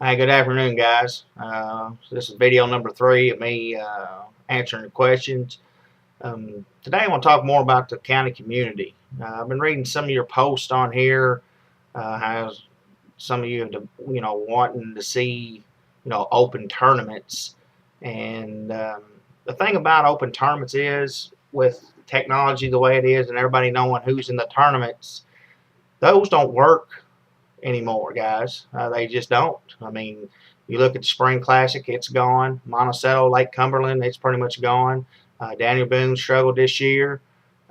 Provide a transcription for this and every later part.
Hi, good afternoon, guys. This is video number 3 of me answering the questions. Today I want to talk more about the county community. I've been reading some of your posts on here, how some of you have, wanting to see, open tournaments. And the thing about open tournaments is, with technology the way it is and everybody knowing who's in the tournaments, those don't work anymore, guys. They just don't. I mean, you look at the Spring Classic, it's gone. Monticello, Lake Cumberland, it's pretty much gone. Daniel Boone struggled this year.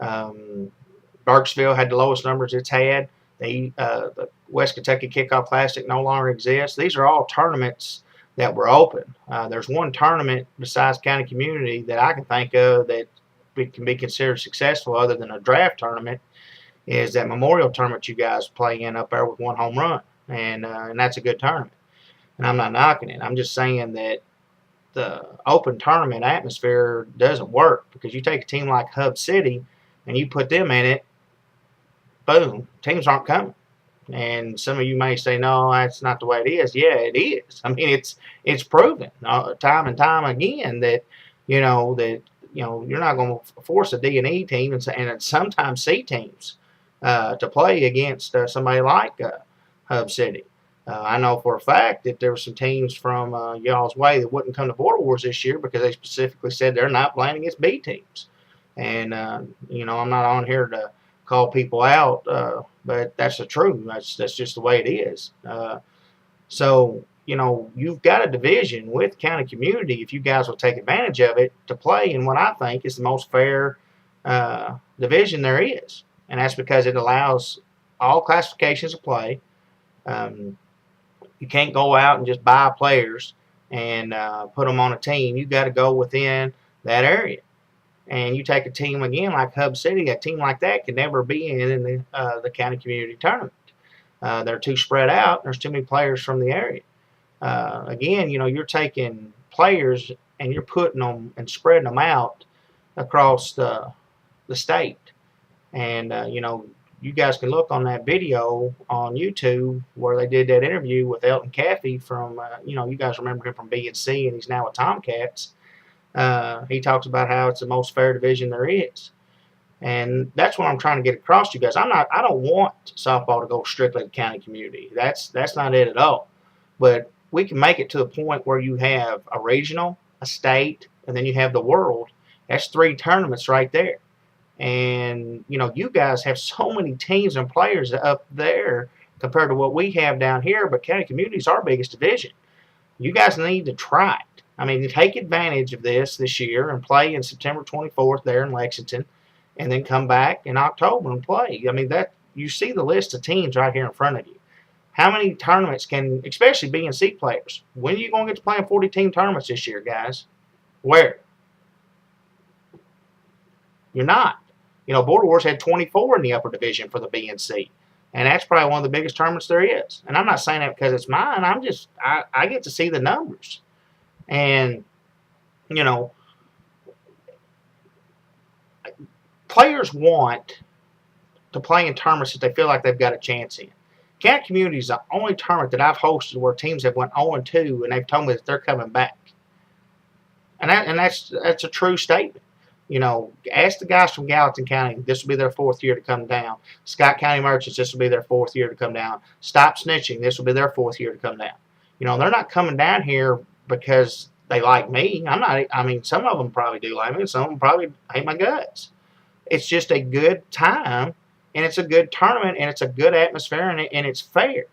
Burkesville had the lowest numbers it's had. The West Kentucky Kickoff Classic no longer exists. These are all tournaments that were open. There's one tournament besides county community that I can think of that can be considered successful other than a draft tournament, is that Memorial Tournament you guys play in up there with one home run, and that's a good tournament. And I'm not knocking it. I'm just saying that the open tournament atmosphere doesn't work, because you take a team like Hub City and you put them in it, boom, teams aren't coming. And some of you may say, no, that's not the way it is. Yeah, it is. I mean, it's proven time and time again that you're not going to force a D&E team and sometimes C teams to play against somebody like Hub City. I know for a fact that there were some teams from y'all's way that wouldn't come to Border Wars this year because they specifically said they're not playing against B teams. And, I'm not on here to call people out, but that's the truth. That's just the way it is. So, you've got a division with county community, if you guys will take advantage of it, to play in what I think is the most fair division there is. And that's because it allows all classifications to play. You can't go out and just buy players and put them on a team. You've got to go within that area. And you take a team again like Hub City, a team like that can never be in the county community tournament. They're too spread out. There's too many players from the area. Again, you're taking players and you're putting them and spreading them out across the state. And, you guys can look on that video on YouTube where they did that interview with Elton Caffey from, you guys remember him from B&C, and he's now with Tomcats. He talks about how it's the most fair division there is. And that's what I'm trying to get across to you guys. I don't want softball to go strictly to county community. That's not it at all. But we can make it to the point where you have a regional, a state, and then you have the world. That's 3 tournaments right there. And, you guys have so many teams and players up there compared to what we have down here, but county community is our biggest division. You guys need to try it. I mean, take advantage of this year and play in September 24th there in Lexington, and then come back in October and play. I mean, you see the list of teams right here in front of you. How many tournaments can, especially B&C players, when are you going to get to play in 40-team tournaments this year, guys? Where? You're not. Border Wars had 24 in the upper division for the B&C. And that's probably one of the biggest tournaments there is. And I'm not saying that because it's mine. I get to see the numbers. And, players want to play in tournaments that they feel like they've got a chance in. County community is the only tournament that I've hosted where teams have went 0-2 and they've told me that they're coming back. And that's a true statement. Ask the guys from Gallatin County, this will be their 4th year to come down. Scott County Merchants, this will be their 4th year to come down. Stop Snitching, this will be their 4th year to come down. They're not coming down here because they like me. Some of them probably do like me, some of them probably hate my guts. It's just a good time, and it's a good tournament, and it's a good atmosphere, and it's fair.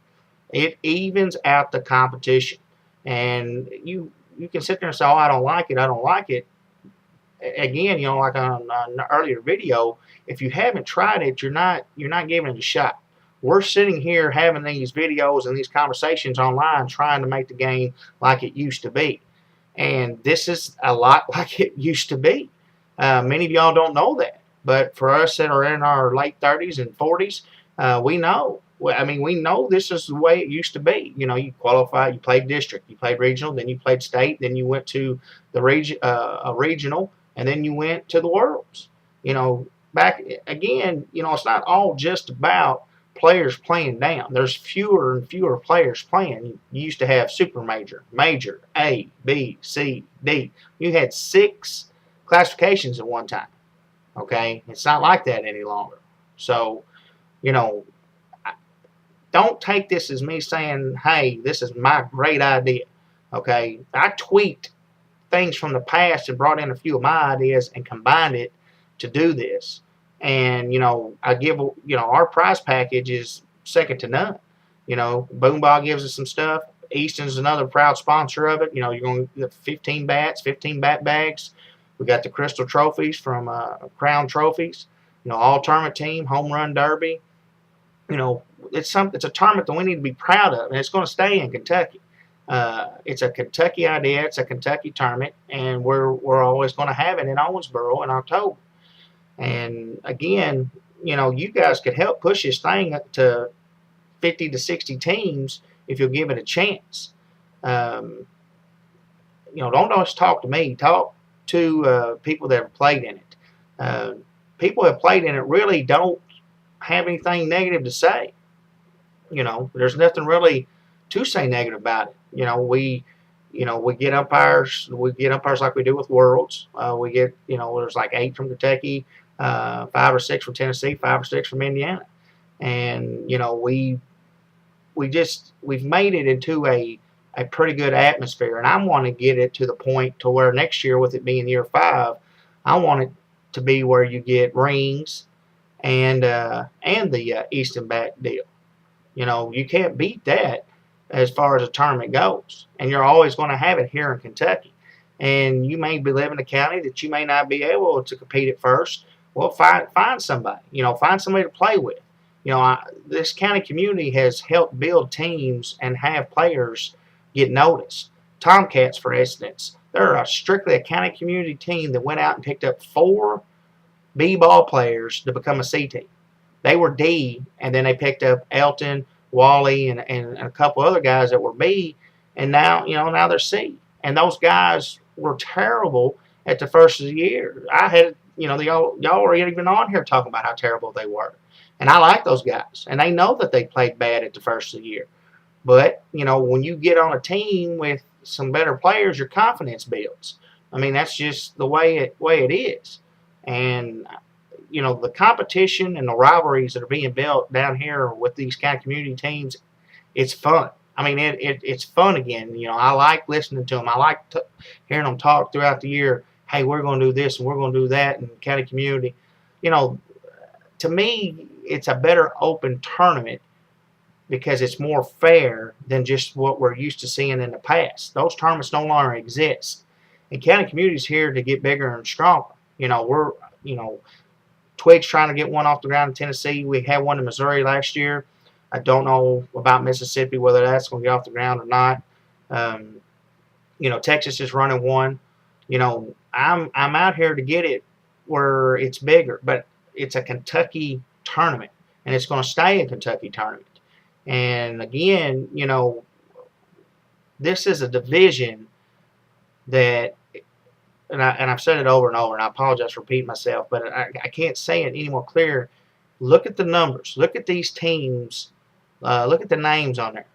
It evens out the competition. And you can sit there and say, oh, I don't like it. Again, like on an earlier video, if you haven't tried it, you're not giving it a shot. We're sitting here having these videos and these conversations online trying to make the game like it used to be. And this is a lot like it used to be. Many of y'all don't know that. But for us that are in our late 30s and 40s, we know. We know this is the way it used to be. You qualified, you played district, you played regional, then you played state, then you went to the regional, and then you went to the Worlds. Back again, it's not all just about players playing down. There's fewer and fewer players playing. You used to have super major, major, A, B, C, D. You had 6 classifications at one time. Okay, it's not like that any longer. So, you know, don't take this as me saying, hey, this is my great idea. Okay, I tweaked things from the past and brought in a few of my ideas and combined it to do this. And, I give, our prize package is second to none. Boomball gives us some stuff. Easton's another proud sponsor of it. You're going to get 15 bats, 15 bat bags. We got the crystal trophies from Crown Trophies. All tournament team, home run derby. It's a tournament that we need to be proud of, and it's going to stay in Kentucky. It's a Kentucky idea. It's a Kentucky tournament, and we're always going to have it in Owensboro in October. And again, you guys could help push this thing up to 50 to 60 teams if you'll give it a chance. Don't just talk to me. Talk to people that have played in it. People that have played in it really don't have anything negative to say. There's nothing really to say negative about it. We get umpires. We get umpires like we do with Worlds. We get, there's like 8 from Kentucky, 5 or 6 from Tennessee, 5 or 6 from Indiana, and we've made it into a pretty good atmosphere. And I want to get it to the point to where next year, with it being year 5, I want it to be where you get rings and the Easton bat deal. You can't beat that as far as a tournament goes, and you're always going to have it here in Kentucky. And you may be living in a county that you may not be able to compete at first. Well, find somebody. Find somebody to play with. This county community has helped build teams and have players get noticed. Tomcats, for instance, they're strictly a county community team that went out and picked up 4 B ball players to become a C team. They were D, and then they picked up Elton, Wally, and a couple other guys that were B, and now they're C. And those guys were terrible at the first of the year. I had, y'all were even on here talking about how terrible they were. And I like those guys, and they know that they played bad at the first of the year. But, when you get on a team with some better players, your confidence builds. I mean, that's just the way it is. And, the competition and the rivalries that are being built down here with these kind of community teams, it's fun. I mean, it's fun again. I like listening to them. I like hearing them talk throughout the year. Hey, we're going to do this and we're going to do that in county community. To me, it's a better open tournament because it's more fair than just what we're used to seeing in the past. Those tournaments no longer exist. And county community's here to get bigger and stronger. Twig's trying to get one off the ground in Tennessee. We had one in Missouri last year. I don't know about Mississippi, whether that's going to get off the ground or not. Texas is running one. I'm out here to get it where it's bigger, but it's a Kentucky tournament, and it's going to stay a Kentucky tournament. And again, this is a division that, and I've said it over and over, and I apologize for repeating myself, but I can't say it any more clear. Look at the numbers. Look at these teams. Look at the names on there.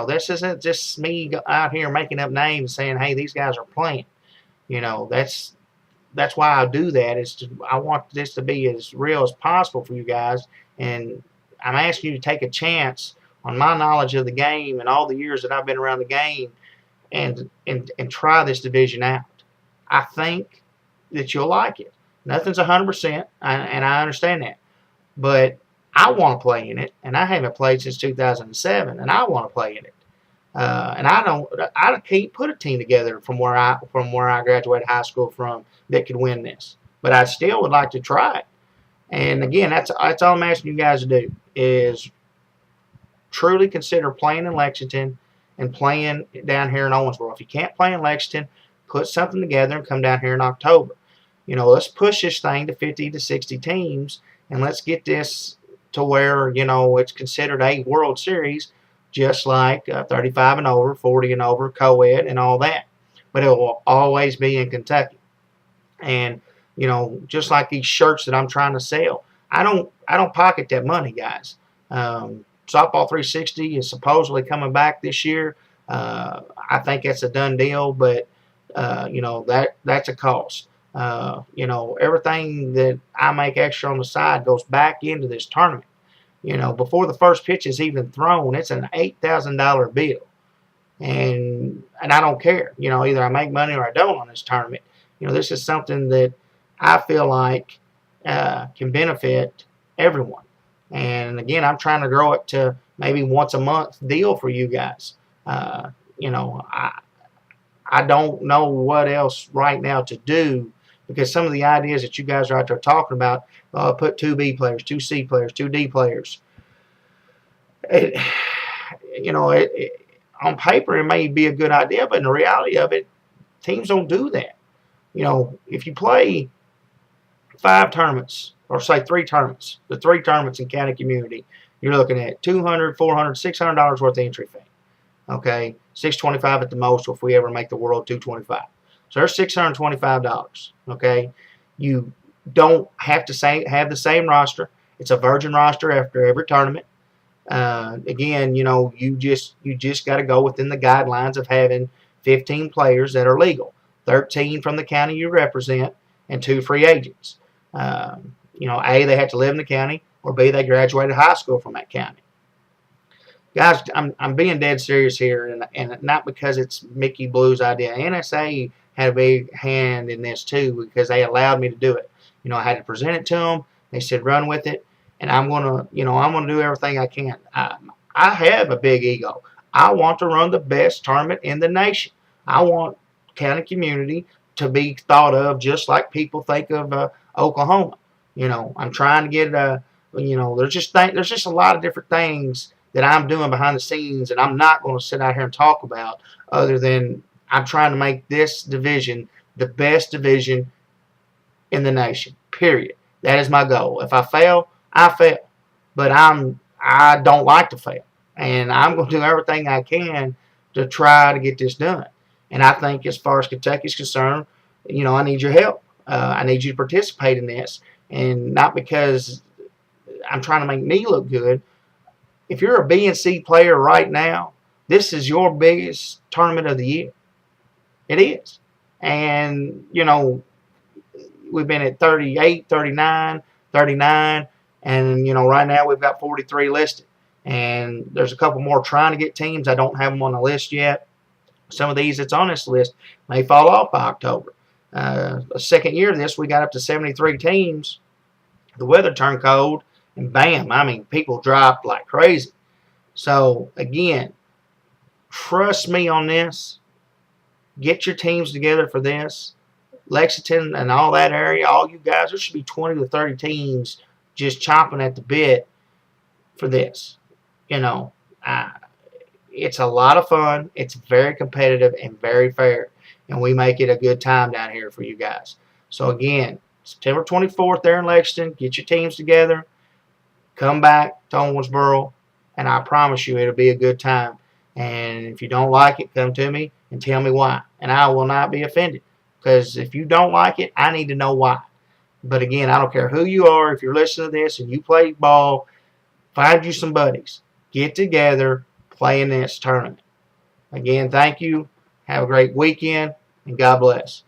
This isn't just me out here making up names saying, hey, these guys are playing. That's why I do that. I want this to be as real as possible for you guys, and I'm asking you to take a chance on my knowledge of the game and all the years that I've been around the game, and try this division out. I think that you'll like it. Nothing's 100%, and I understand that, but I want to play in it, and I haven't played since 2007, and I want to play in it. And I can't put a team together from where I graduated high school from that could win this, but I still would like to try it. And again, that's all I'm asking you guys to do is truly consider playing in Lexington and playing down here in Owensboro. If you can't play in Lexington, put something together and come down here in October. Let's push this thing to 50 to 60 teams, and let's get this to where, it's considered a World Series, just like 35 and over, 40 and over, co-ed, and all that. But it will always be in Kentucky. And, just like these shirts that I'm trying to sell, I don't pocket that money, guys. Softball 360 is supposedly coming back this year. I think it's a done deal, but that's a cost. Everything that I make extra on the side goes back into this tournament. Before the first pitch is even thrown, it's an $8,000 bill, and I don't care. Either I make money or I don't on this tournament. This is something that I feel like can benefit everyone. And again, I'm trying to grow it to maybe once a month deal for you guys. I don't know what else right now to do, because some of the ideas that you guys are out there talking about, put 2 B players, 2 C players, 2 D players. On paper it may be a good idea, but in the reality of it, teams don't do that. If you play 5 tournaments, or say 3 tournaments, the 3 tournaments in county community, you're looking at $200, $400, $600 worth of entry fee. Okay, $625 at the most if we ever make the world $225. So there's $625. Okay, you don't have to have the same roster. It's a virgin roster after every tournament. Again, you just got to go within the guidelines of having 15 players that are legal, 13 from the county you represent, and 2 free agents. A, they have to live in the county, or B, they graduated high school from that county. Guys, I'm being dead serious here, and not because it's Mickey Blue's idea. NSA had a big hand in this too, because they allowed me to do it. I had to present it to them. They said run with it, and I'm gonna do everything I can. I have a big ego. I want to run the best tournament in the nation. I want county community to be thought of just like people think of Oklahoma. I'm trying to get there's just a lot of different things that I'm doing behind the scenes, and I'm not going to sit out here and talk about, other than I'm trying to make this division the best division in the nation. Period. That is my goal. If I fail, I fail. But I don't like to fail, and I'm going to do everything I can to try to get this done. And I think, as far as Kentucky is concerned, I need your help. I need you to participate in this, and not because I'm trying to make me look good. If you're a B and C player right now, this is your biggest tournament of the year. It is. And, we've been at 38, 39, 39, and, right now we've got 43 listed. And there's a couple more trying to get teams. I don't have them on the list yet. Some of these that's on this list may fall off by October. The second year of this, we got up to 73 teams. The weather turned cold, and bam, people dropped like crazy. So, again, trust me on this. Get your teams together for this. Lexington and all that area, all you guys, there should be 20 to 30 teams just chomping at the bit for this. It's a lot of fun. It's very competitive and very fair. And we make it a good time down here for you guys. So, again, September 24th there in Lexington. Get your teams together. Come back to Owensboro, and I promise you it'll be a good time. And if you don't like it, come to me and tell me why. And I will not be offended, because if you don't like it, I need to know why. But again, I don't care who you are. If you're listening to this and you play ball, find you some buddies. Get together, play in this tournament. Again, thank you. Have a great weekend, and God bless.